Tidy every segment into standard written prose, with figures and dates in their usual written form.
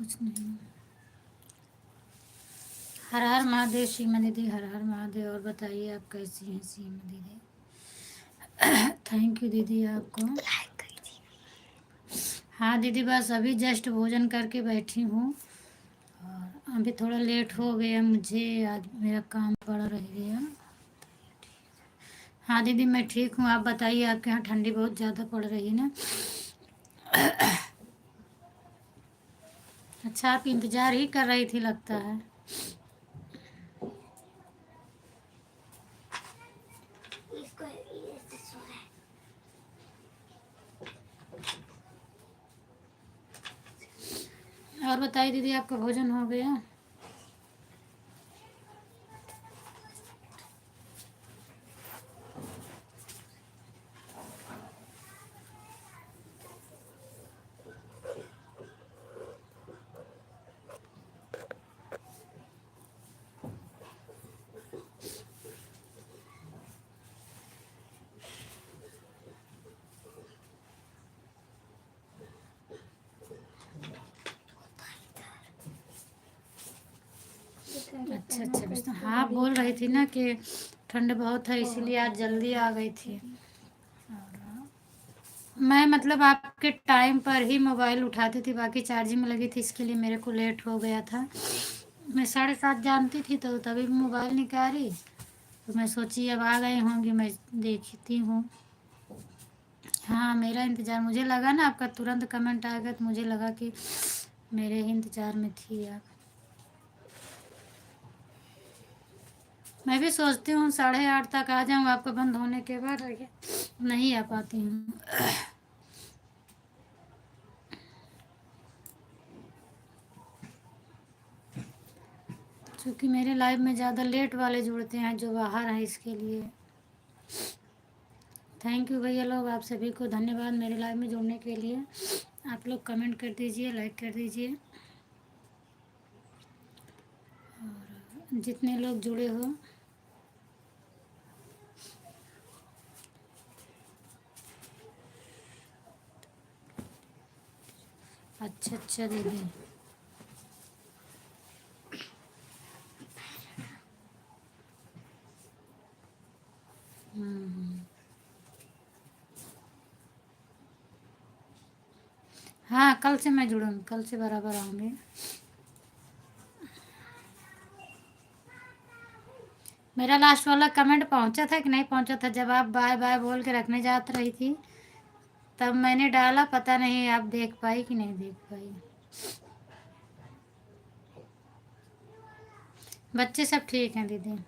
कुछ नहीं। हर हर महादेव सीमा दीदी, हर हर महादेव। और बताइए आप कैसी हैं सीमा दीदी? थैंक यू दीदी आपको। हाँ दीदी, बस अभी जस्ट भोजन करके बैठी हूँ और अभी थोड़ा लेट हो गया मुझे, आज मेरा काम पड़ा रह गया। हाँ दीदी मैं ठीक हूँ, आप बताइए आपके यहाँ ठंडी बहुत ज़्यादा पड़ रही है ना? अच्छा, आप इंतज़ार ही कर रही थी लगता है। और बताइए दीदी, आपका भोजन हो गया? अच्छा अच्छा बिस्तर। हाँ बोल रही थी ना कि ठंड बहुत है इसीलिए आज जल्दी आ गई थी। मैं मतलब आपके टाइम पर ही मोबाइल उठाती थी, बाकी चार्जिंग में लगी थी, इसके लिए मेरे को लेट हो गया था। मैं 7:30 जानती थी तो तभी मोबाइल निकाली, तो मैं सोची अब आ गए होंगी, मैं देखती हूँ। हाँ मेरा इंतज़ार, मुझे लगा ना आपका तुरंत कमेंट आ गया तो मुझे लगा कि मेरे ही इंतज़ार में थी आप। मैं भी सोचती हूँ 8:30 तक आ जाऊँ आपका बंद होने के बाद, लेकिन नहीं आ पाती हूँ। क्योंकि मेरे लाइफ में ज़्यादा लेट वाले जुड़ते हैं जो बाहर हैं, इसके लिए। थैंक यू भैया लोग, आप सभी को धन्यवाद मेरे लाइव में जुड़ने के लिए। आप लोग कमेंट कर दीजिए, लाइक कर दीजिए, जितने लोग जुड़े हो। अच्छा अच्छा दीदी। हम्म। हाँ कल से मैं जुड़ूंगी, कल से बराबर आऊँगी। मेरा लास्ट वाला कमेंट पहुंचा था कि नहीं पहुंचा था? जब आप बाय बाय बोल के रखने जात रही थी तब मैंने डाला, पता नहीं आप देख पाई कि नहीं देख पाई। बच्चे सब ठीक हैं दीदी?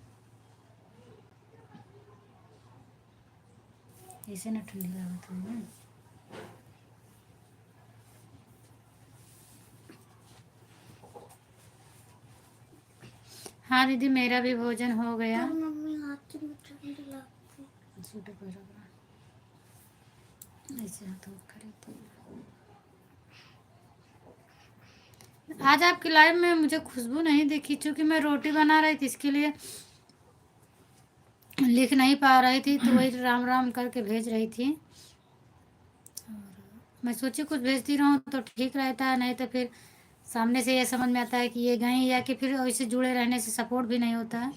ऐसे ना ठंडी लागत है ना। हाँ दीदी मेरा भी भोजन हो गया। मम्मी हाथ में ठंडी लगती है। सूटर पर रगड़ा। ऐसे हाथ हो खड़े थे। आज आपकी लाइव में मुझे खुशबू नहीं दिखी, क्योंकि मैं रोटी बना रही थी, इसके लिए लिख नहीं पा रही थी, तो वही राम राम करके भेज रही थी। मैं सोची कुछ भेजती रहूँ तो ठीक रहता है, नहीं तो फिर सामने से ये समझ में आता है कि ये गए, या कि फिर वैसे जुड़े रहने से सपोर्ट भी नहीं होता है।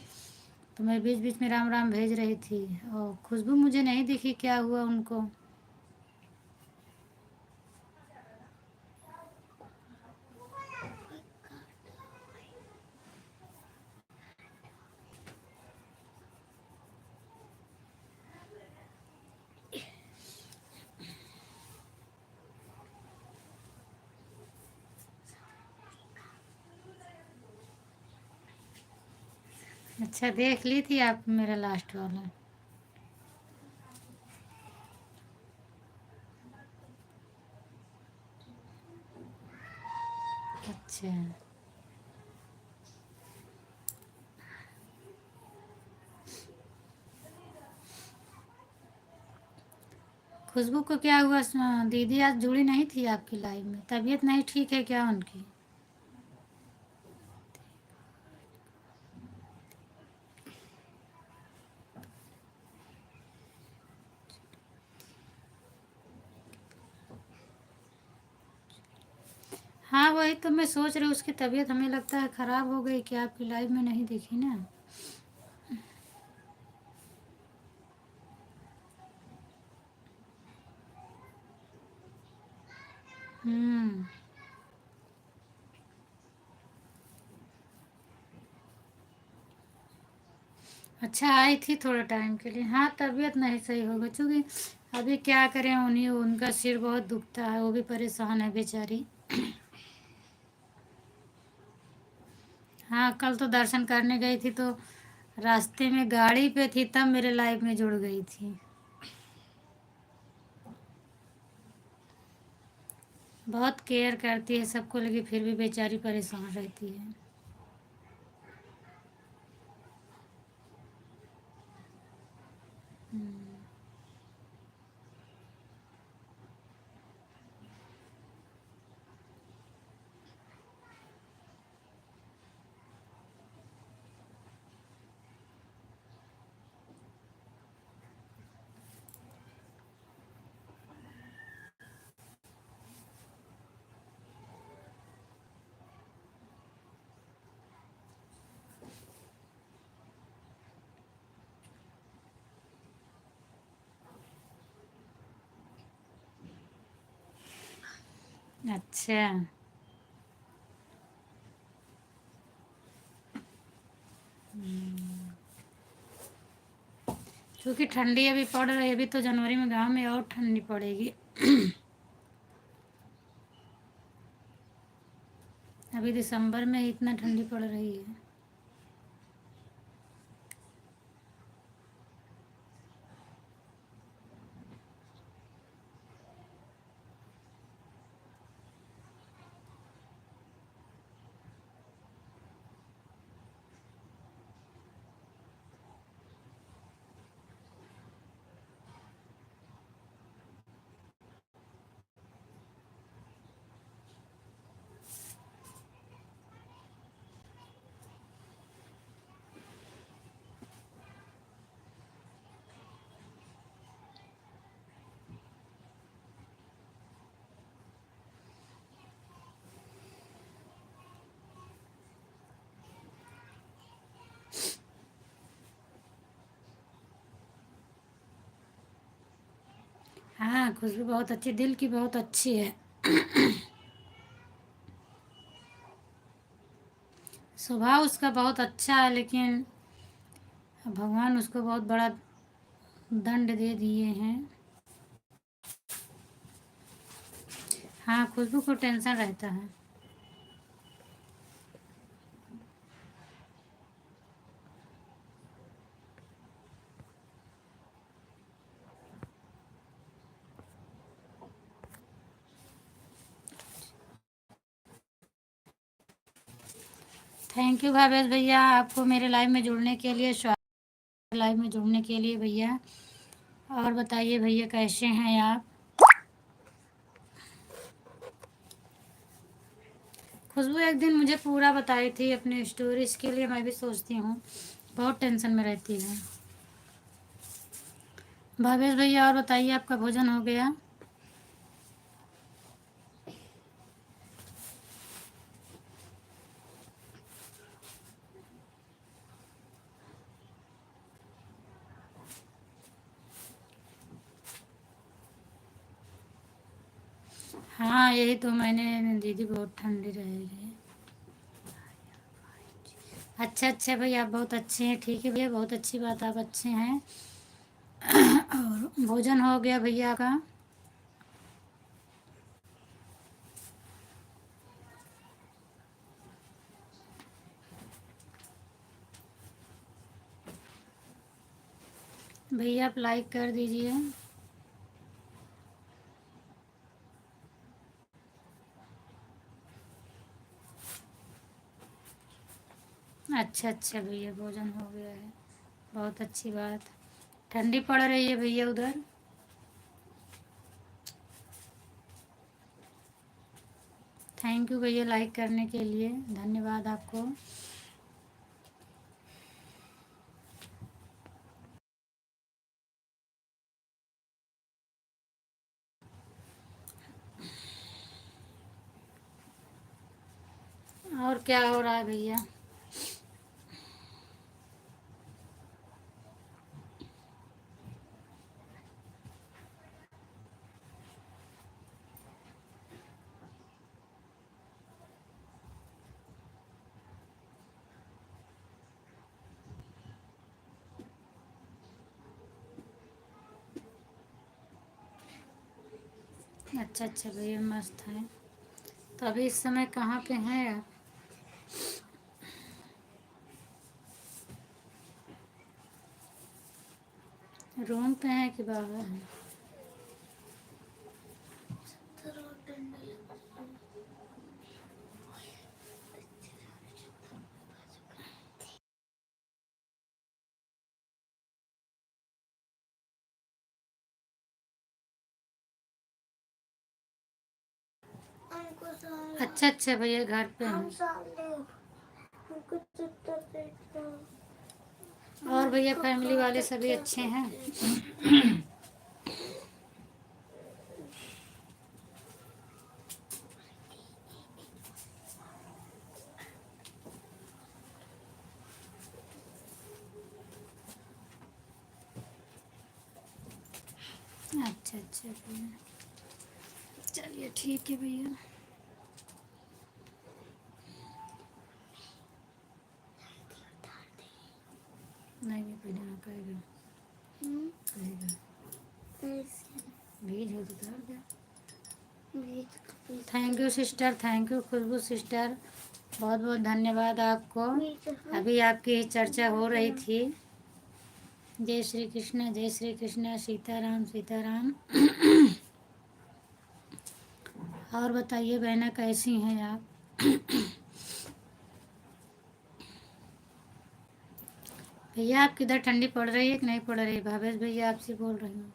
तो मैं बीच बीच में राम राम भेज रही थी, और खुशबू मुझे नहीं दिखी, क्या हुआ उनको। अच्छा देख ली थी आप मेरा लास्ट वाला? अच्छा। खुशबू को क्या हुआ? दीदी आज जुड़ी नहीं थी आपकी लाइव में, तबीयत नहीं ठीक है क्या उनकी? हाँ वही तो मैं सोच रही हूँ, उसकी तबीयत हमें लगता है ख़राब हो गई कि आपकी लाइव में नहीं दिखी ना। हम्म। अच्छा आई थी थोड़ा टाइम के लिए। हाँ तबीयत नहीं सही होगा क्योंकि अभी क्या करें, उन्हीं उनका सिर बहुत दुखता है, वो भी परेशान है बेचारी। हाँ कल तो दर्शन करने गई थी तो रास्ते में गाड़ी पे थी तब मेरे लाइफ में जुड़ गई थी। बहुत केयर करती है सबको, लेकिन फिर भी बेचारी परेशान रहती है। अच्छा। क्योंकि ठंडी अभी पड़ रही है, अभी तो जनवरी में गांव में और ठंडी पड़ेगी। अभी दिसंबर में ही इतना ठंडी पड़ रही है। हाँ खुशबू बहुत अच्छी, दिल की बहुत अच्छी है। स्वभाव उसका बहुत अच्छा है, लेकिन भगवान उसको बहुत बड़ा दंड दे दिए हैं। हाँ खुशबू को टेंशन रहता है। थैंक यू भावेश भैया, आपको मेरे लाइव में जुड़ने के लिए, लाइव में जुड़ने के लिए भैया। और बताइए भैया कैसे हैं आप? खुशबू एक दिन मुझे पूरा बताई थी अपने स्टोरीज के लिए, मैं भी सोचती हूँ, बहुत टेंशन में रहती है। भावेश भैया और बताइए आपका भोजन हो गया? हाँ यही तो मैंने, दीदी बहुत ठंडी रहेगी। अच्छा अच्छा भैया आप बहुत अच्छे हैं, ठीक है भैया बहुत अच्छी बात, आप अच्छे हैं। और भोजन हो गया भैया का? भैया आप लाइक कर दीजिए। अच्छा अच्छा भैया भोजन हो गया है, बहुत अच्छी बात। ठंडी पड़ रही है भैया उधर? थैंक यू भैया लाइक करने के लिए, धन्यवाद आपको। और क्या हो रहा है भैया? अच्छा अच्छा भैया, मस्त है। तो अभी इस समय कहाँ पे हैं आप? रूम पे हैं कि बाहर हैं? अच्छा अच्छा भैया, घर पे हैं। और भैया फैमिली वाले सभी अच्छे हैं? अच्छा अच्छा भैया, चलिए ठीक है भैया। नहीं नहीं पहले ना कहेगा, कहेगा भेज हो तो उतार दे। Thank you sister, thank you Khushbu sister, बहुत बहुत धन्यवाद आपको। अभी आपकी चर्चा हो रही थी। जय श्री कृष्ण, सीताराम सीताराम। और बताइए बहना, कैसी हैं आप? भैया आप किधर, ठंडी पड़ रही है कि नहीं पड़ रही? भावेश भैया आपसे बोल रही हूँ।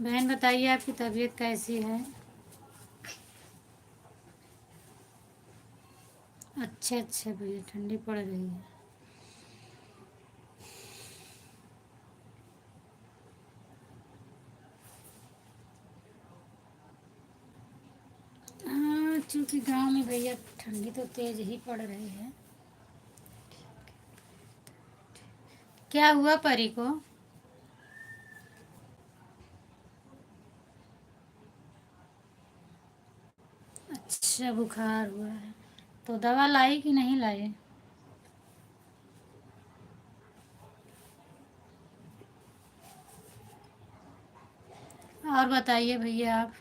बहन बताइए आपकी तबीयत कैसी है? अच्छे अच्छे भैया, ठंडी पड़ रही है। हाँ, चूँकि गांव में भैया ठंडी तो तेज ही पड़ रही है। क्या हुआ परी को? अच्छा, बुखार हुआ है। तो दवा लाई कि नहीं लाई? और बताइए भैया आप।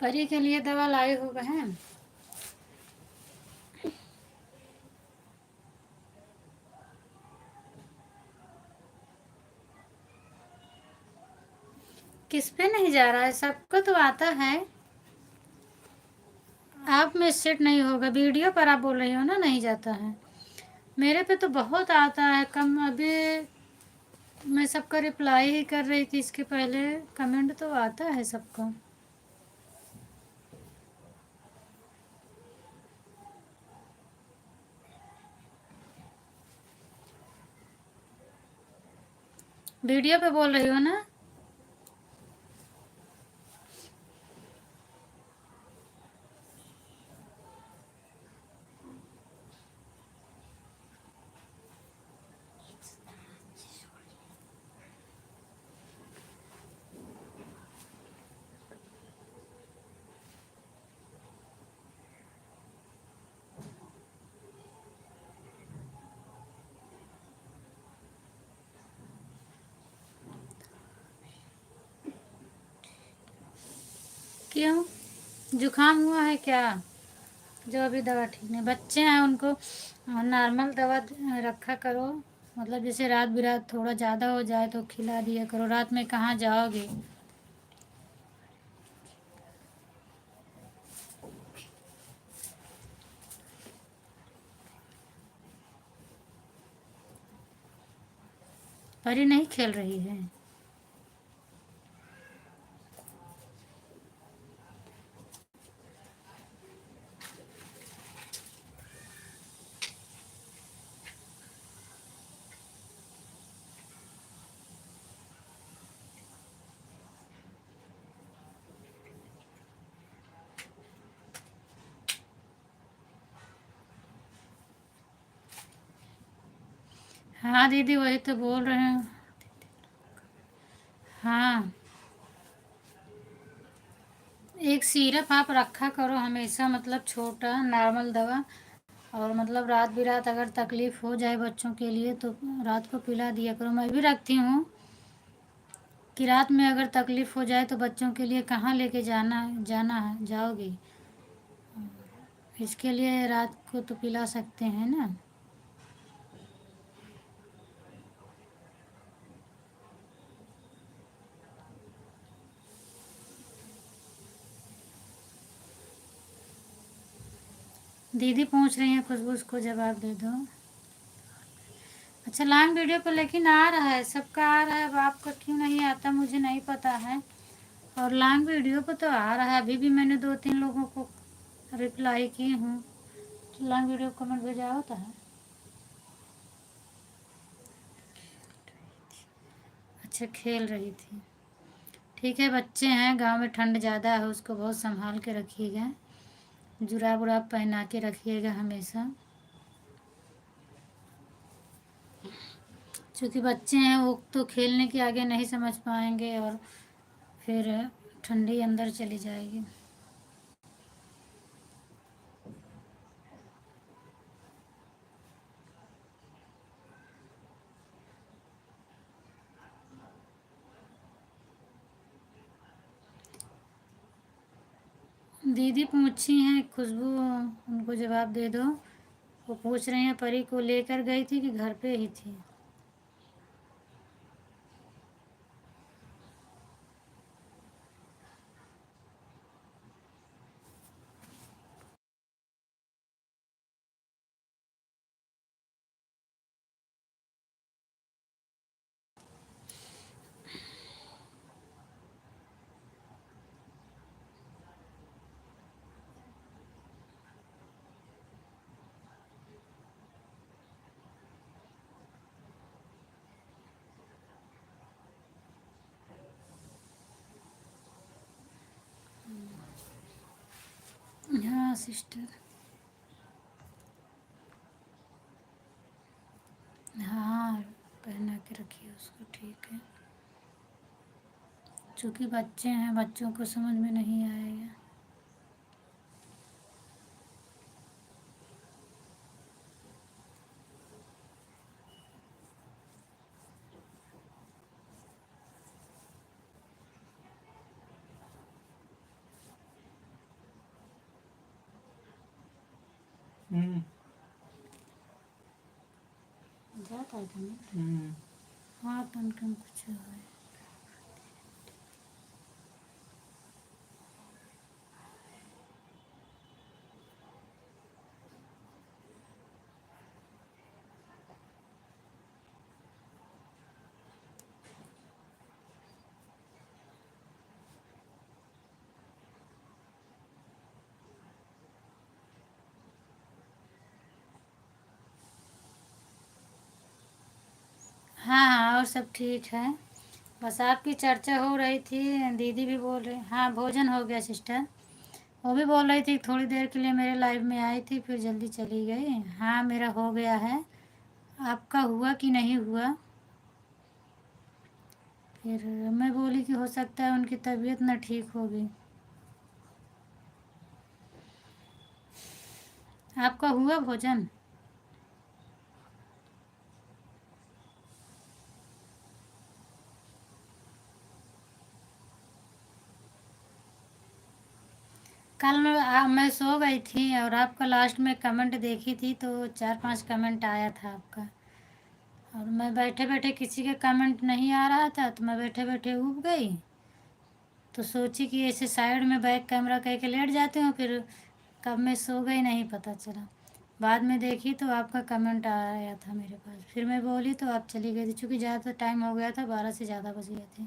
परी के लिए दवा लाए हो बहन? किस पे नहीं जा रहा है? सबको तो आता है। आप में सेट नहीं होगा, वीडियो पर आप बोल रही हो ना नहीं जाता है। मेरे पे तो बहुत आता है कम। अभी मैं सबका रिप्लाई ही कर रही थी, इसके पहले कमेंट तो आता है सबको। वीडियो पे बोल रही हो ना? क्यों, जुकाम हुआ है क्या? जो अभी दवा ठीक नहीं, बच्चे हैं उनको नॉर्मल दवा रखा करो। मतलब जैसे रात बिरात थोड़ा ज़्यादा हो जाए तो खिला दिया करो। रात में कहाँ जाओगे? परी नहीं खेल रही है। हाँ दीदी, वही तो बोल रहे हैं। हाँ, एक सिरप आप रखा करो हमेशा, मतलब छोटा नॉर्मल दवा। और मतलब रात बिरात अगर तकलीफ़ हो जाए बच्चों के लिए तो रात को पिला दिया करो। मैं भी रखती हूँ कि रात में अगर तकलीफ़ हो जाए तो बच्चों के लिए कहाँ लेके जाना जाना है जाओगी। इसके लिए रात को तो पिला सकते हैं ना। दीदी पूछ रही हैं, खुशबू उसको जवाब दे दो। अच्छा, लॉन्ग वीडियो पर लेकिन आ रहा है, सबका आ रहा है, अब आपका क्यों नहीं आता मुझे नहीं पता है। और लॉन्ग वीडियो पर तो आ रहा है, अभी भी मैंने 2-3 लोगों को रिप्लाई की हूँ। तो लॉन्ग वीडियो कमेंट भेजा होता है। अच्छा, खेल रही थी। ठीक है, बच्चे हैं, गांव में ठंड ज़्यादा है, उसको बहुत संभाल के रखिएगा। जुराब उराब पहना के रखिएगा हमेशा। क्योंकि बच्चे हैं, वो तो खेलने के आगे नहीं समझ पाएंगे और फिर ठंडी अंदर चली जाएगी। दीदी पूछी हैं खुशबू, उनको जवाब दे दो। वो पूछ रही हैं परी को लेकर गई थी कि घर पे ही थी। हाँ सिस्टर। हाँ, पहना के रखिए उसको, ठीक है। चूँकि बच्चे हैं, बच्चों को समझ में नहीं आएगा। जाता है तुम्हें। हाँ, तन कम कुछ है। हाँ हाँ, और सब ठीक है। बस आपकी चर्चा हो रही थी, दीदी भी बोल रही। हाँ, भोजन हो गया सिस्टर। वो भी बोल रही थी थोड़ी देर के लिए मेरे लाइव में आई थी, फिर जल्दी चली गई। हाँ, मेरा हो गया है। आपका हुआ कि नहीं हुआ? फिर मैं बोली कि हो सकता है उनकी तबीयत ना ठीक होगी। आपका हुआ भोजन? कल मैं सो गई थी और आपका लास्ट में कमेंट देखी थी तो 4-5 कमेंट आया था आपका। और मैं बैठे बैठे, किसी का कमेंट नहीं आ रहा था तो मैं बैठे बैठे उब गई। तो सोची कि ऐसे साइड में बैक कैमरा कह के लेट जाती हूँ, फिर कब मैं सो गई नहीं पता चला। बाद में देखी तो आपका कमेंट आया था मेरे पास, फिर मैं बोली तो आप चली गई थी, क्योंकि ज़्यादा टाइम हो गया था, 12 से ज़्यादा बज गए थे।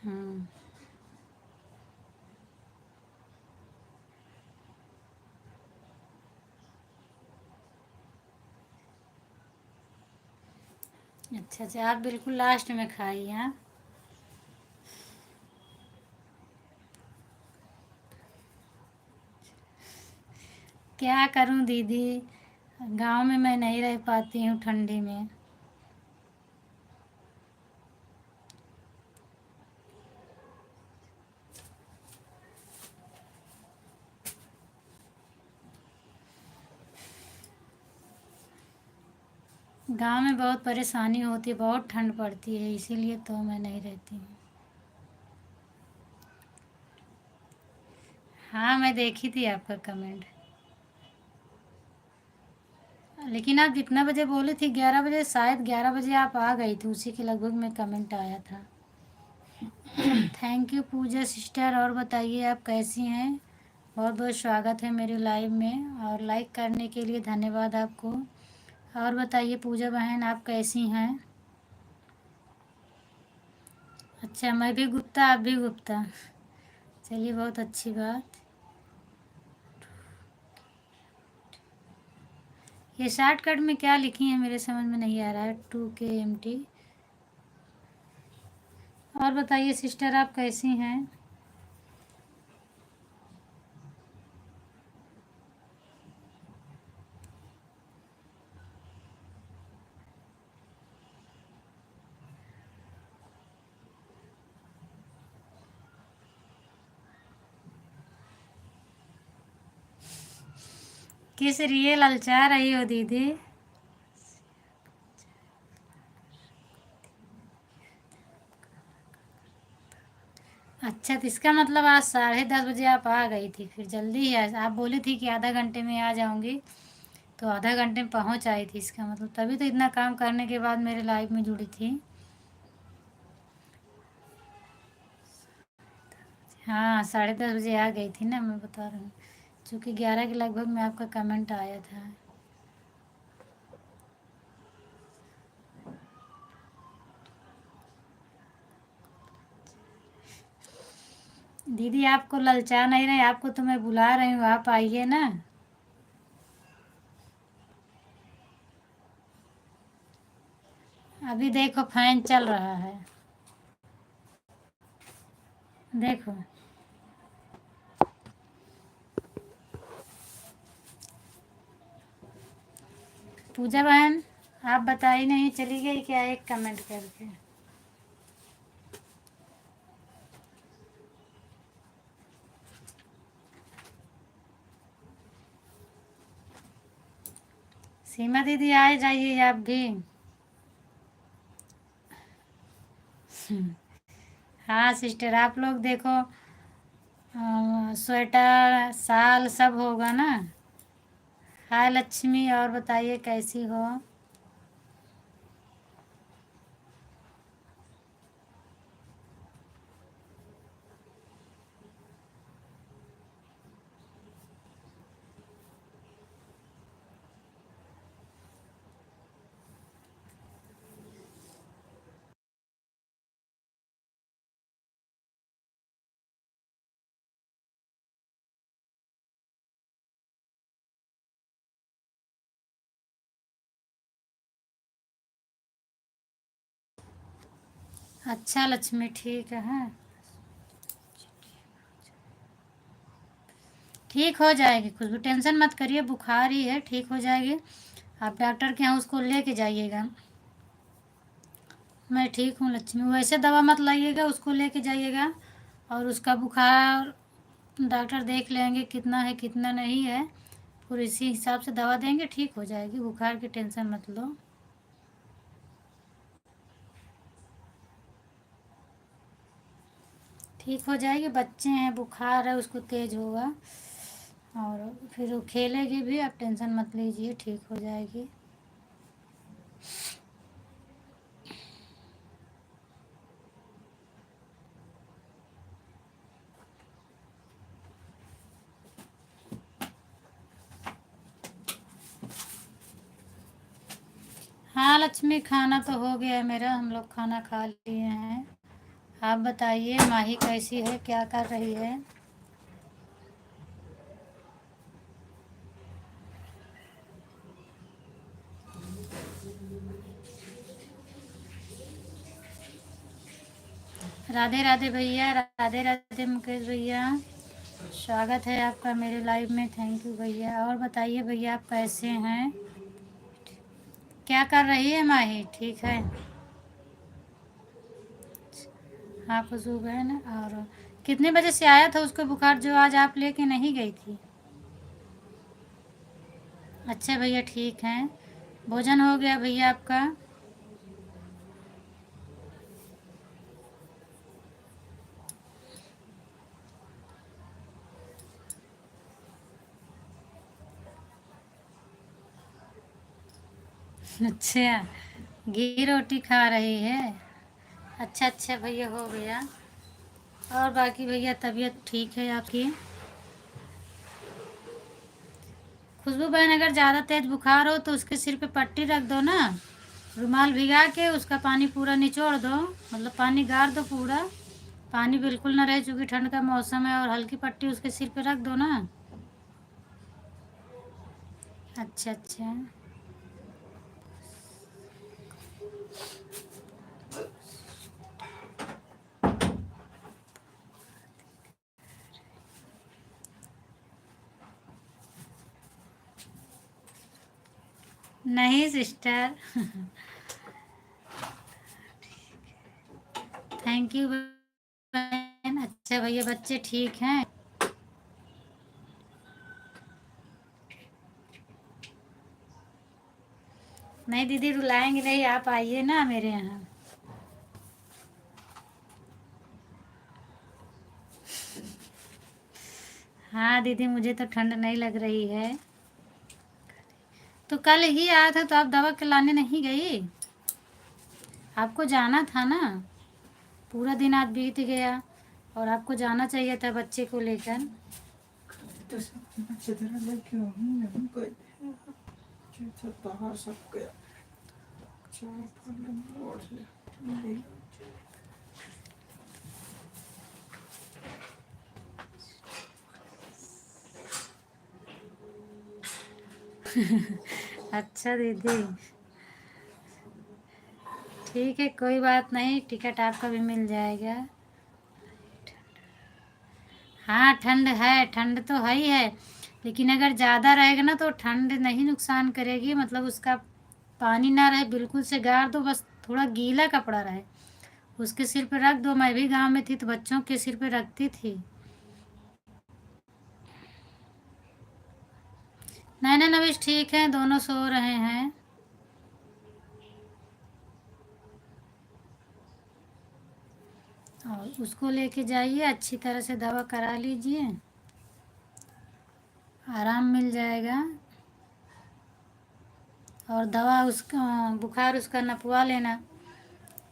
हम्म। अच्छा अच्छा, आप बिल्कुल लास्ट में खाई, हाँ। क्या करूं दीदी, गांव में मैं नहीं रह पाती हूँ ठंडी में। गांव में बहुत परेशानी होती है, बहुत ठंड पड़ती है, इसीलिए तो मैं नहीं रहती हूँ। हाँ, मैं देखी थी आपका कमेंट। लेकिन आप जितना बजे बोले थे 11 बजे, शायद 11 बजे आप आ गई थी, उसी के लगभग में कमेंट आया था। थैंक यू पूजा सिस्टर, और बताइए आप कैसी हैं। बहुत बहुत स्वागत है मेरे लाइव में, और लाइक करने के लिए धन्यवाद आपको। और बताइए पूजा बहन, आप कैसी हैं। अच्छा, मैं भी गुप्ता, आप भी गुप्ता। चलिए, बहुत अच्छी बात। ये शॉर्टकट में क्या लिखी है, मेरे समझ में नहीं आ रहा है। 2KMT। और बताइए सिस्टर, आप कैसी हैं। किस लिए ललचा रही हो दीदी। अच्छा, तो इसका मतलब आज 10:30 बजे आप आ गई थी, फिर जल्दी ही आप बोली थी कि आधा घंटे में आ जाऊंगी, तो आधा घंटे में पहुंच आई थी, इसका मतलब तभी तो इतना काम करने के बाद मेरे लाइफ में जुड़ी थी। हाँ, 10:30 बजे आ गई थी ना, मैं बता रही हूँ। चूँकि 11 के लगभग में आपका कमेंट आया था। दीदी आपको ललचा नहीं रहे, आपको तो मैं बुला रही हूँ, आप आइए ना। अभी देखो फैन चल रहा है, देखो। पूजा बहन, आप बताई नहीं, चली गई क्या एक कमेंट करके। सीमा दीदी, आए जाइए आप भी। हाँ सिस्टर, आप लोग देखो, स्वेटर साल सब होगा ना। हाय लक्ष्मी, और बताइए कैसी हो। अच्छा लक्ष्मी, ठीक है। हाँ, ठीक हो जाएगी खुशबू, टेंशन मत करिए, बुखार ही है, ठीक हो जाएगी। आप डॉक्टर के यहाँ उसको लेके जाइएगा। मैं ठीक हूँ लक्ष्मी, वैसे दवा मत लाइएगा, उसको लेके जाइएगा। और उसका बुखार डॉक्टर देख लेंगे कितना है कितना नहीं है, फिर इसी हिसाब से दवा देंगे, ठीक हो जाएगी। बुखार की टेंशन मत लो। ठीक हो जाएगी, बच्चे हैं, बुखार है, उसको तेज होगा। और फिर वो खेलेगी भी, आप टेंशन मत लीजिए, ठीक हो जाएगी। हाँ लक्ष्मी, खाना तो हो गया है मेरा, हम लोग खाना खा लिए हैं। आप बताइए, माही कैसी है, क्या कर रही है? राधे राधे भैया, राधे राधे मुकेश भैया, स्वागत है आपका मेरे लाइव में, थैंक यू भैया। और बताइए भैया, आप कैसे हैं, क्या कर रही है माही, ठीक है? हाँ खुशबू बहन, और कितने बजे से आया था उसको बुखार जो आज आप लेके नहीं गई थी? अच्छा भैया, ठीक है। भोजन हो गया भैया आपका? अच्छा, घी रोटी खा रही है। अच्छा अच्छा भैया, हो गया। और बाकी भैया तबीयत ठीक है आपकी? खुशबू बहन, अगर ज़्यादा तेज बुखार हो तो उसके सिर पे पट्टी रख दो ना, रुमाल भिगा के उसका पानी पूरा निचोड़ दो, मतलब पानी गार दो पूरा, पानी बिल्कुल ना रहे, चूँकि ठंड का मौसम है, और हल्की पट्टी उसके सिर पे रख दो ना। अच्छा अच्छा। नहीं सिस्टर। थैंक यू बहन। अच्छा भैया, बच्चे ठीक हैं? नहीं दीदी, रुलाएंगे नहीं, आप आइए ना मेरे यहाँ। हाँ दीदी, मुझे तो ठंड नहीं लग रही है। तो कल ही आया था तो आप दवा के लाने नहीं गई? आपको जाना था ना, पूरा दिन आज बीत गया, और आपको जाना चाहिए था बच्चे को लेकर। तो सब अच्छी तरह लेके आऊंगी, हम कोई चीज़ बाहर सब गया, चार फल और ले। अच्छा दीदी, ठीक है, कोई बात नहीं, टिकट आपका भी मिल जाएगा। हाँ ठंड है, ठंड तो है ही है, लेकिन अगर ज़्यादा रहेगा ना तो ठंड नहीं नुकसान करेगी, मतलब उसका पानी ना रहे, बिल्कुल से गार दो, बस थोड़ा गीला कपड़ा रहे, उसके सिर पे रख दो। मैं भी गांव में थी तो बच्चों के सिर पे रखती थी। नैना नविश ठीक है, दोनों सो रहे हैं। और उसको लेके जाइए, अच्छी तरह से दवा करा लीजिए, आराम मिल जाएगा। और दवा उसका, बुखार उसका नपवा लेना।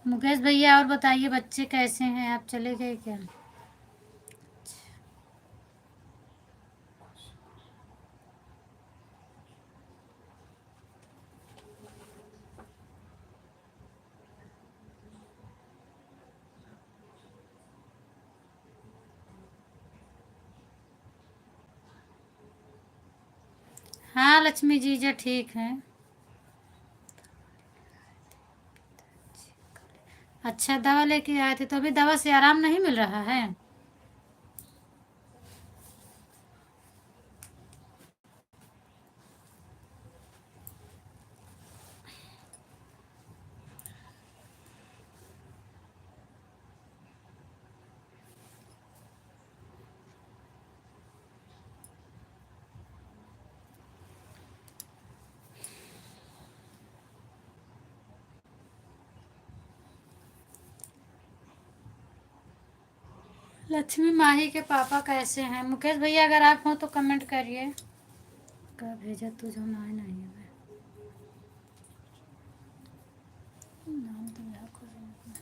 मुकेश भैया, और बताइए बच्चे कैसे हैं, आप चले गए क्या? हाँ लक्ष्मी जीजा ठीक है। अच्छा, दवा लेके आए थे तो अभी दवा से आराम नहीं मिल रहा है? लक्ष्मी माही के पापा कैसे हैं? मुकेश भैया अगर आप हो तो कमेंट करिए। कब भेजा तू जो ना नहीं है? नाम तो मेरा खुद नहीं।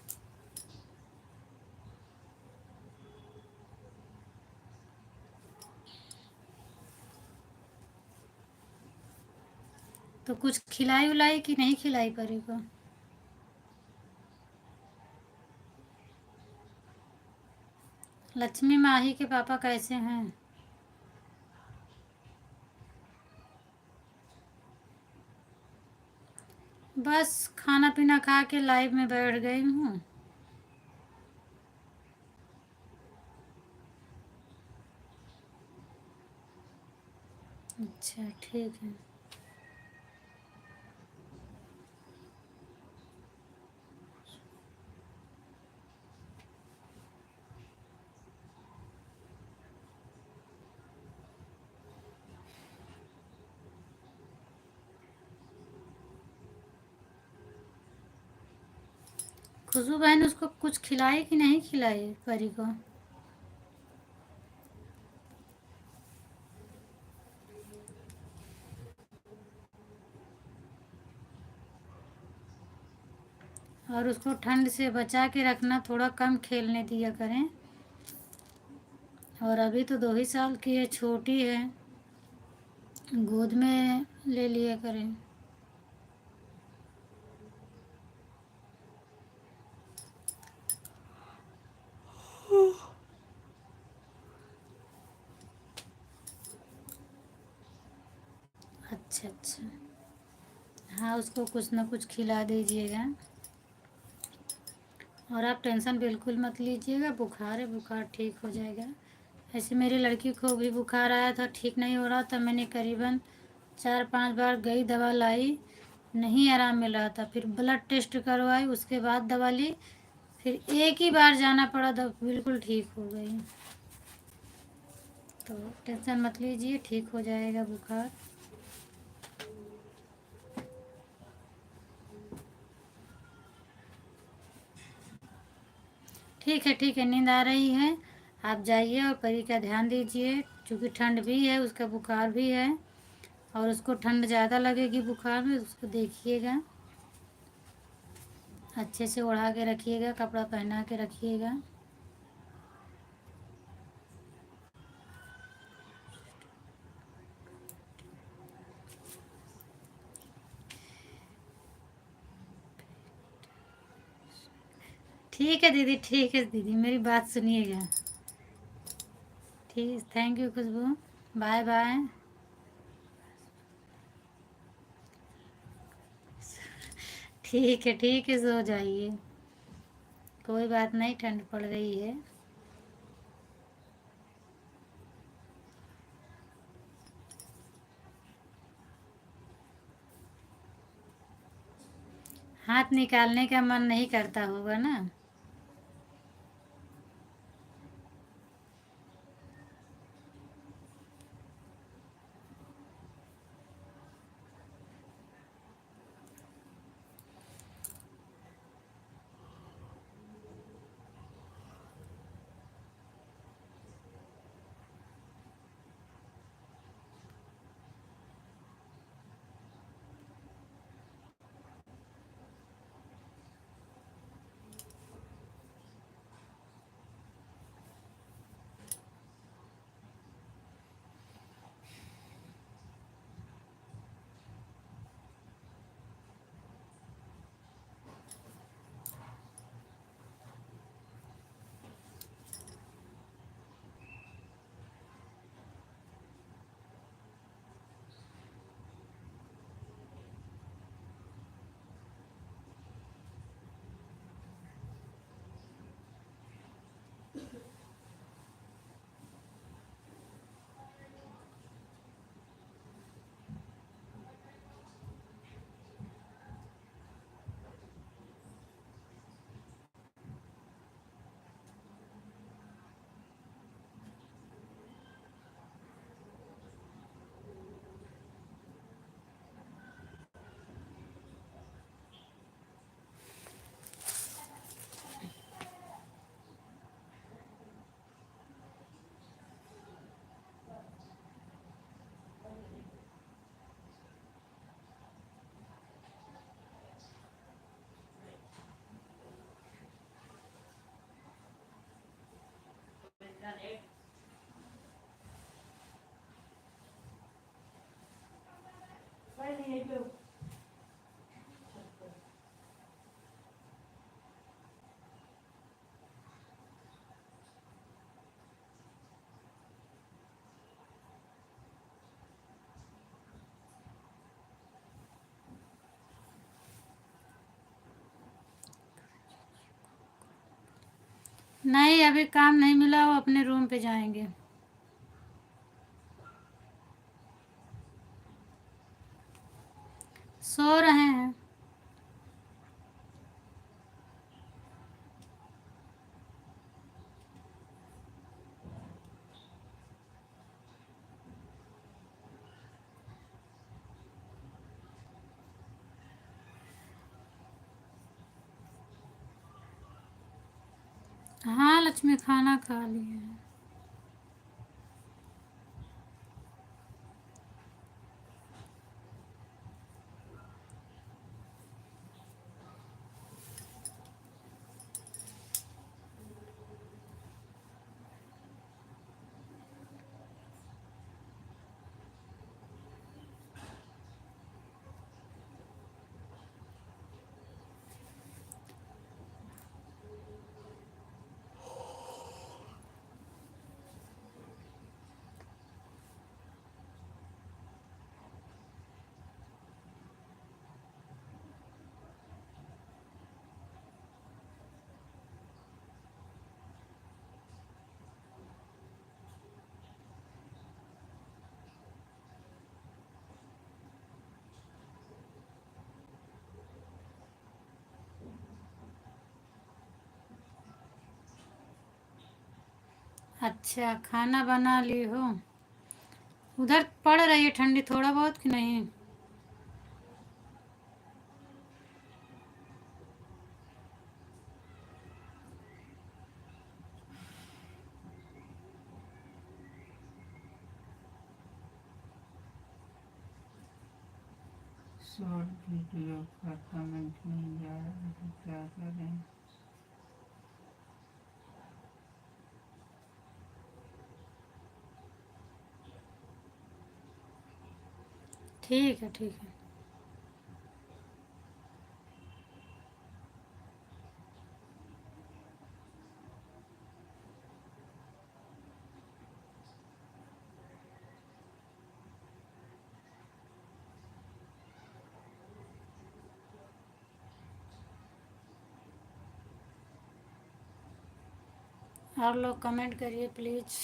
तो कुछ खिलाई उलाई कि नहीं खिलाई परी को? लक्ष्मी माही के पापा कैसे हैं? बस खाना पीना खा के लाइव में बैठ गई हूँ। अच्छा ठीक है। खुशबू बहन उसको कुछ खिलाई कि नहीं खिलाई परी को? और उसको ठंड से बचा के रखना, थोड़ा कम खेलने दिया करें। और अभी तो 2 ही साल की है, छोटी है, गोद में ले लिया करें। अच्छा अच्छा। हाँ, उसको कुछ ना कुछ खिला दीजिएगा। और आप टेंशन बिल्कुल मत लीजिएगा, बुखार है, बुखार ठीक हो जाएगा। ऐसे मेरी लड़की को भी बुखार आया था, ठीक नहीं हो रहा था, मैंने करीबन 4-5 बार गई, दवा लाई, नहीं आराम मिल रहा था। फिर ब्लड टेस्ट करवाई, उसके बाद दवा ली, फिर एक ही बार जाना पड़ा तो बिल्कुल ठीक हो गई। तो टेंशन मत लीजिए, ठीक हो जाएगा बुखार। ठीक है ठीक है, नींद आ रही है, आप जाइए और परी का ध्यान दीजिए, क्योंकि ठंड भी है, उसका बुखार भी है, और उसको ठंड ज़्यादा लगेगी बुखार में, उसको देखिएगा, अच्छे से ओढ़ा के रखिएगा, कपड़ा पहना के रखिएगा। ठीक है दीदी, ठीक है दीदी, मेरी बात सुनिएगा। ठीक, thank you Khushboo, bye bye. ठीक है, सो जाइए, कोई बात नहीं, ठंड पड़ रही है। हाथ निकालने का मन नहीं करता होगा ना? नहीं, अभी काम नहीं मिला, वो अपने रूम पे जाएंगे। सो रहे हैं। हाँ लक्ष्मी, खाना खा लिए हैं। अच्छा, खाना बना ली हो? उधर पड़ रही है ठंडी थोड़ा बहुत कि नहीं? शॉर्ट वीडियो का कमेंट नहीं जा रहा है, क्या करें? ठीक है, ठीक है। और लोग कमेंट करिए प्लीज़।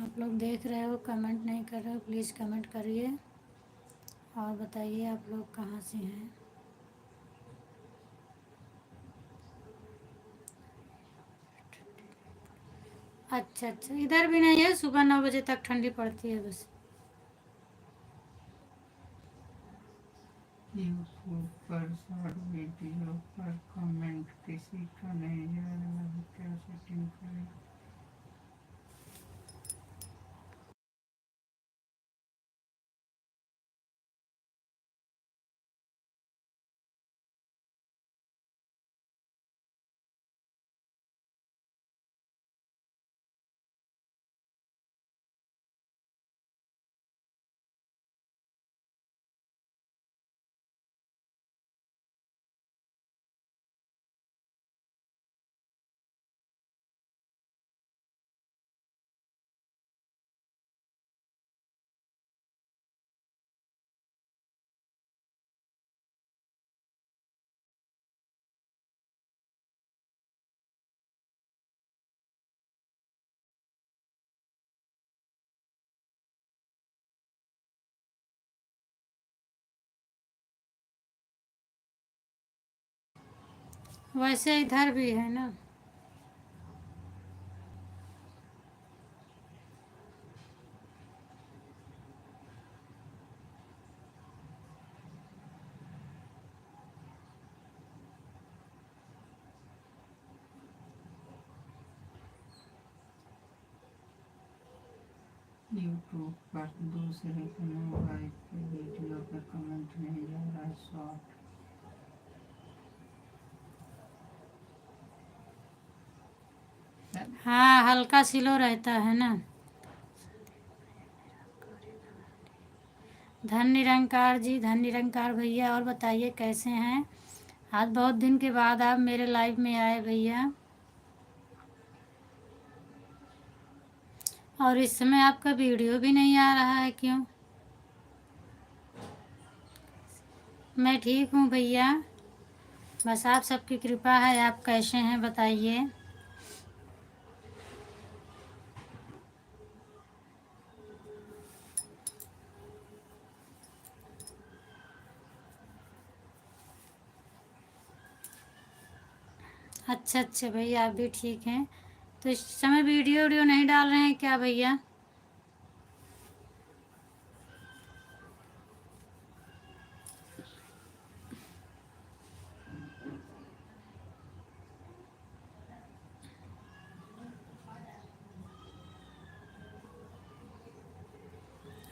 आप लोग देख रहे हो, कमेंट नहीं कर रहे हो, प्लीज़ कमेंट करिए और बताइए आप लोग कहाँ से हैं। अच्छा अच्छा, इधर भी नहीं है, सुबह 9 बजे तक ठंडी पड़ती है बस। यूट्यूब पर शॉर्ट वीडियो पर कमेंट किसी का नहीं जा रहा है, क्या सेटिंग करें? वैसे इधर भी है ना। यूट्यूब पर दूसरे के मोबाइल पे वीडियो पर कमेंट नहीं जा रहा है, शॉर्ट। हाँ, हल्का स्लो रहता है ना। धन निरंकार जी, धन निरंकार भैया, और बताइए कैसे हैं? आज बहुत दिन के बाद आप मेरे लाइव में आए भैया। और इस समय आपका वीडियो भी नहीं आ रहा है, क्यों? मैं ठीक हूँ भैया, बस आप सबकी कृपा है। आप कैसे हैं बताइए। अच्छा अच्छा भैया, आप भी ठीक हैं? तो इस समय वीडियो वीडियो नहीं डाल रहे हैं क्या भैया?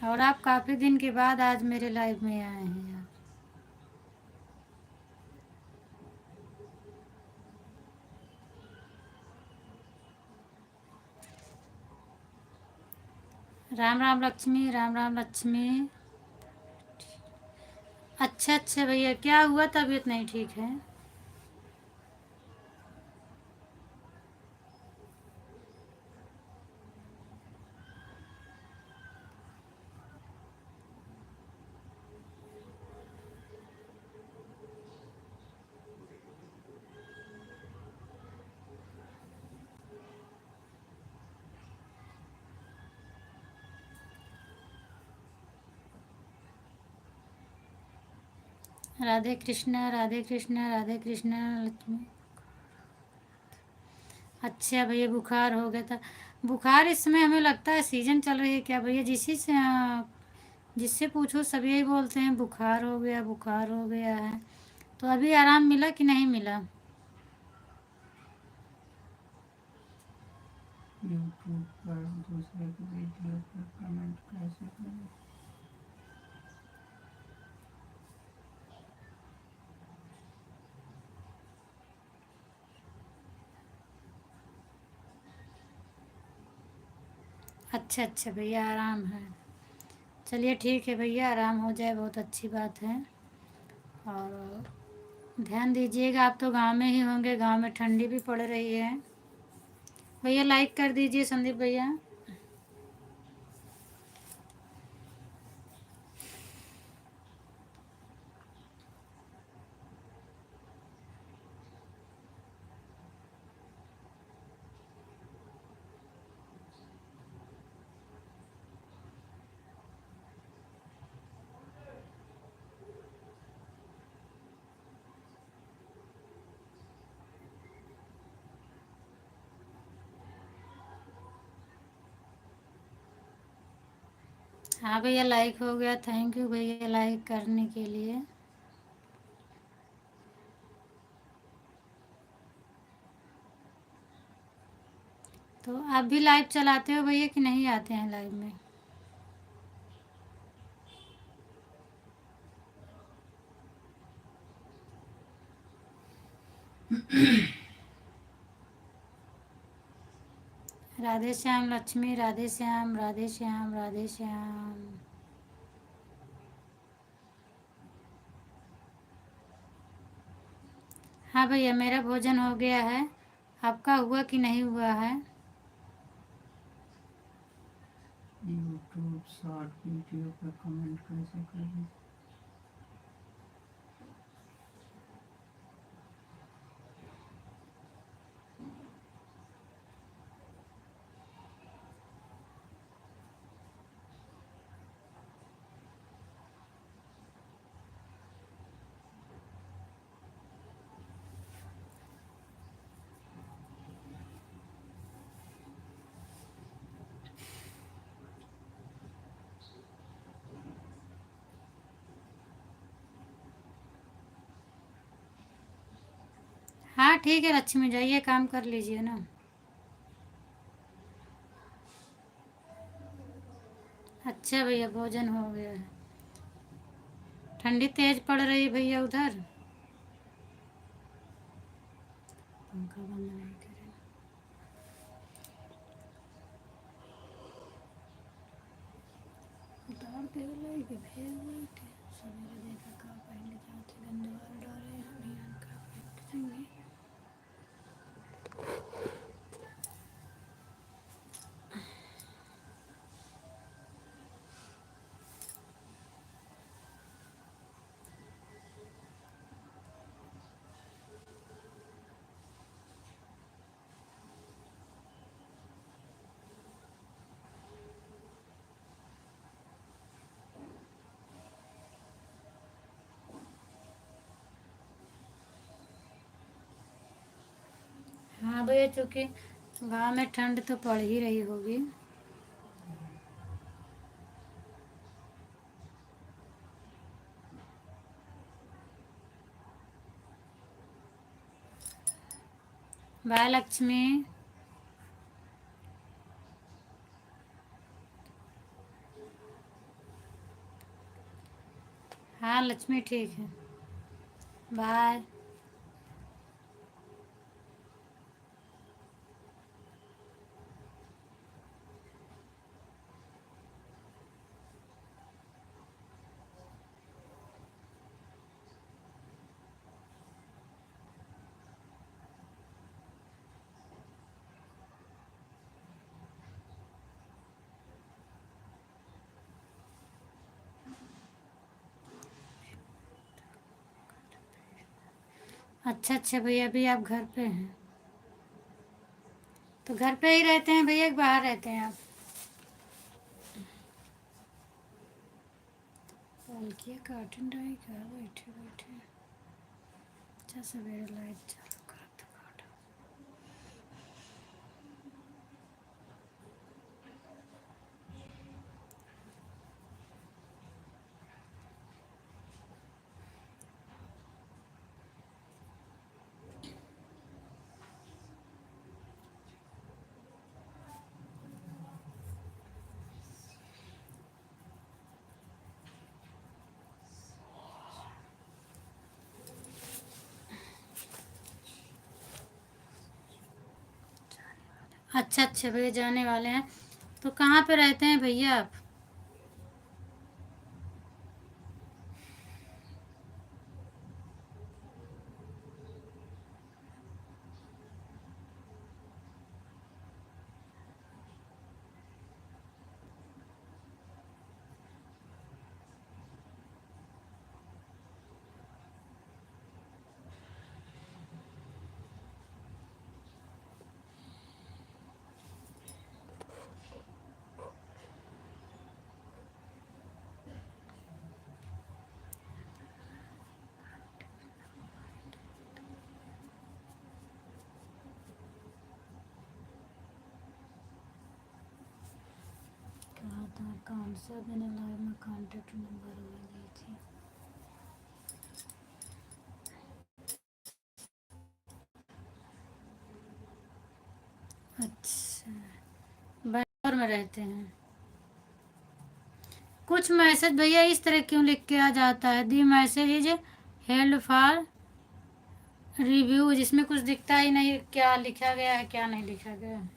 और आप काफ़ी दिन के बाद आज मेरे लाइव में आए हैं यार। राम राम लक्ष्मी, राम राम लक्ष्मी। अच्छा अच्छा भैया, क्या हुआ, तबीयत नहीं ठीक है? राधे कृष्णा, राधे कृष्णा, राधे कृष्णा लक्ष्मी। अच्छा भैया, बुखार हो गया था। बुखार इस समय हमें लगता है सीजन चल रही है क्या भैया? जिससे पूछो सब यही बोलते हैं बुखार हो गया, बुखार हो गया है। तो अभी आराम मिला कि नहीं मिला? यूट्यूब पर दूसरे के वीडियो पर कमेंट कैसे करें? अच्छा अच्छा भैया, आराम है। चलिए ठीक है भैया, आराम हो जाए बहुत अच्छी बात है। और ध्यान दीजिएगा, आप तो गांव में ही होंगे, गांव में ठंडी भी पड़ रही है। भैया लाइक कर दीजिए संदीप भैया। हाँ भैया, लाइक हो गया, थैंक यू भैया लाइक करने के लिए। तो आप भी लाइव चलाते हो भैया कि नहीं आते हैं लाइव में? राधे श्याम लक्ष्मी, राधे श्याम, राधे श्याम, राधे श्याम। हाँ भैया, मेरा भोजन हो गया है। आपका हुआ कि नहीं हुआ है? यूट्यूब शॉर्ट वीडियो पर कमेंट कैसे करें? हाँ ठीक है लक्ष्मी, जाइए काम कर लीजिए ना। अच्छा भैया, भोजन हो गया है। ठंडी तेज पड़ रही है भैया उधर। पंखा बंद नहीं करें। उतार के लाई के भेज बैठे सवेरे देखा का पहले जाते गंदवार डाले हैं अभियान का फेंकेंगे। हाँ भैया, चूँकि गाँव में ठंड तो पड़ ही रही होगी। बाय लक्ष्मी। हाँ लक्ष्मी ठीक है, बाय। अच्छा अच्छा भैया, अभी आप घर पे हैं? तो घर पे ही रहते हैं भैया कि बाहर रहते हैं आप? बल्कि कार्टन डाई का बैठे बैठे। अच्छा, सवेरे लाइट चालू कर दो। अच्छा अच्छा भैया, जाने वाले हैं। तो कहाँ पे रहते हैं भैया आप? कहा था कौन सा मैंने लाइव में कॉन्टेक्ट नंबर वो ली थी। अच्छा, बैंगलोर में रहते हैं। कुछ मैसेज भैया इस तरह क्यों लिख के आ जाता है, the message is held for review, जिसमें कुछ दिखता ही नहीं क्या लिखा गया है क्या नहीं लिखा गया है।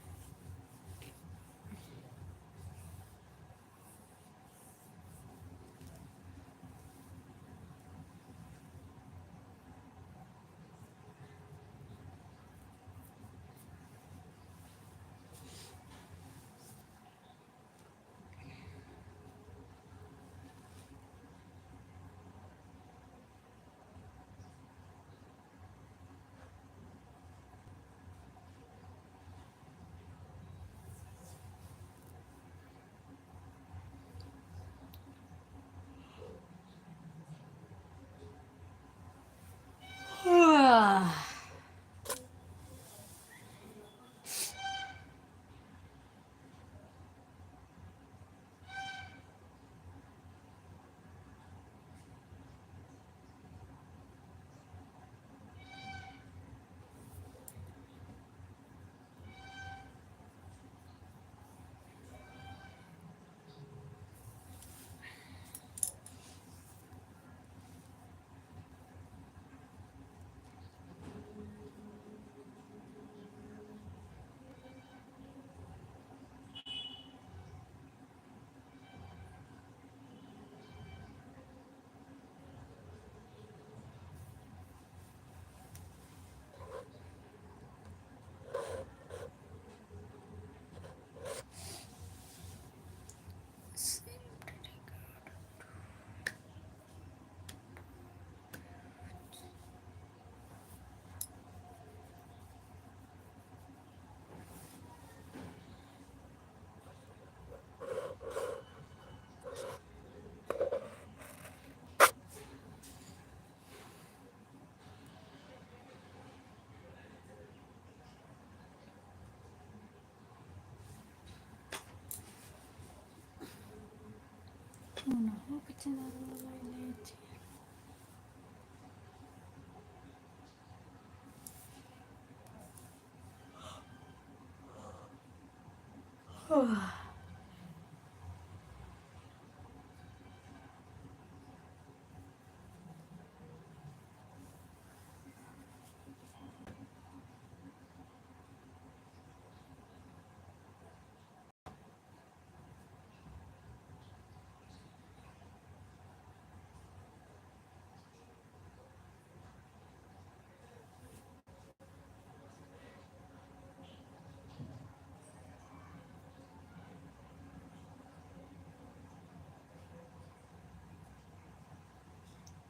Una pequena roulette.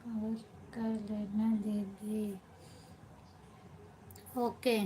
और कर लेना दीदी। ओके।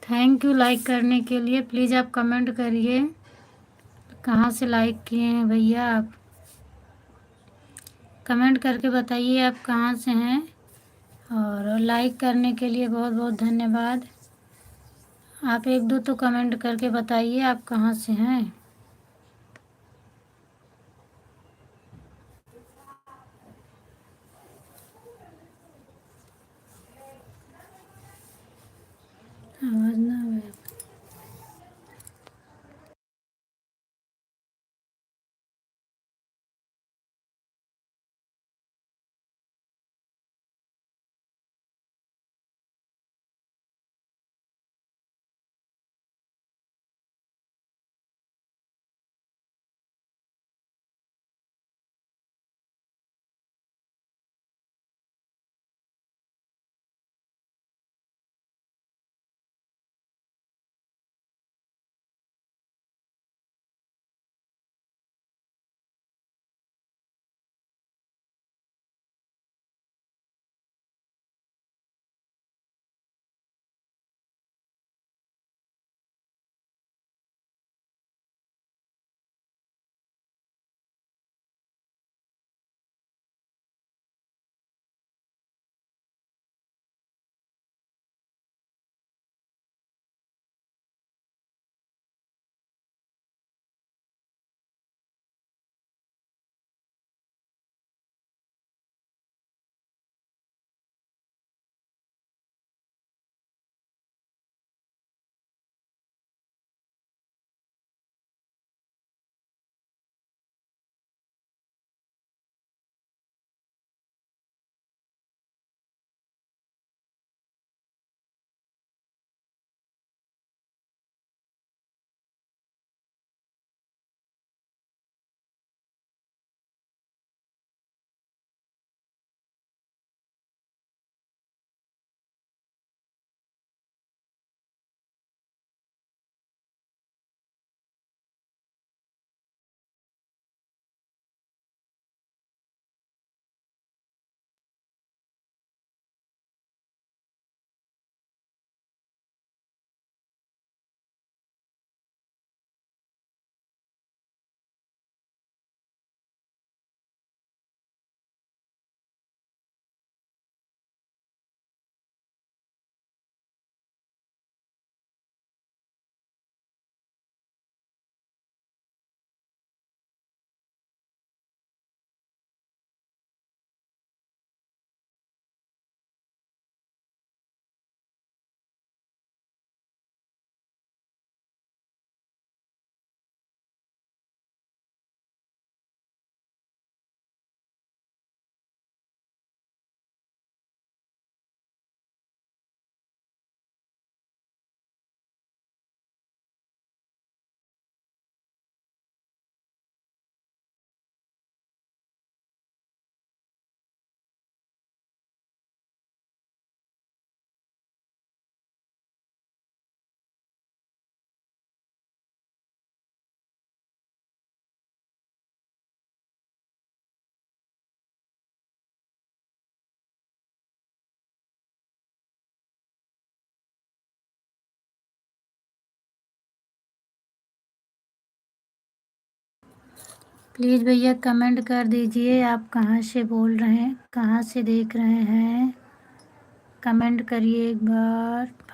थैंक यू लाइक करने के लिए। प्लीज़ आप कमेंट करिए कहाँ से लाइक किए हैं भैया। आप कमेंट करके बताइए आप कहाँ से हैं, और लाइक करने के लिए बहुत बहुत धन्यवाद। आप एक दो तो कमेंट करके बताइए आप कहाँ से हैं। आवाज़ ना आवे। प्लीज़ भैया कमेंट कर दीजिए आप कहाँ से बोल रहे हैं, कहाँ से देख रहे हैं। कमेंट करिए एक बार।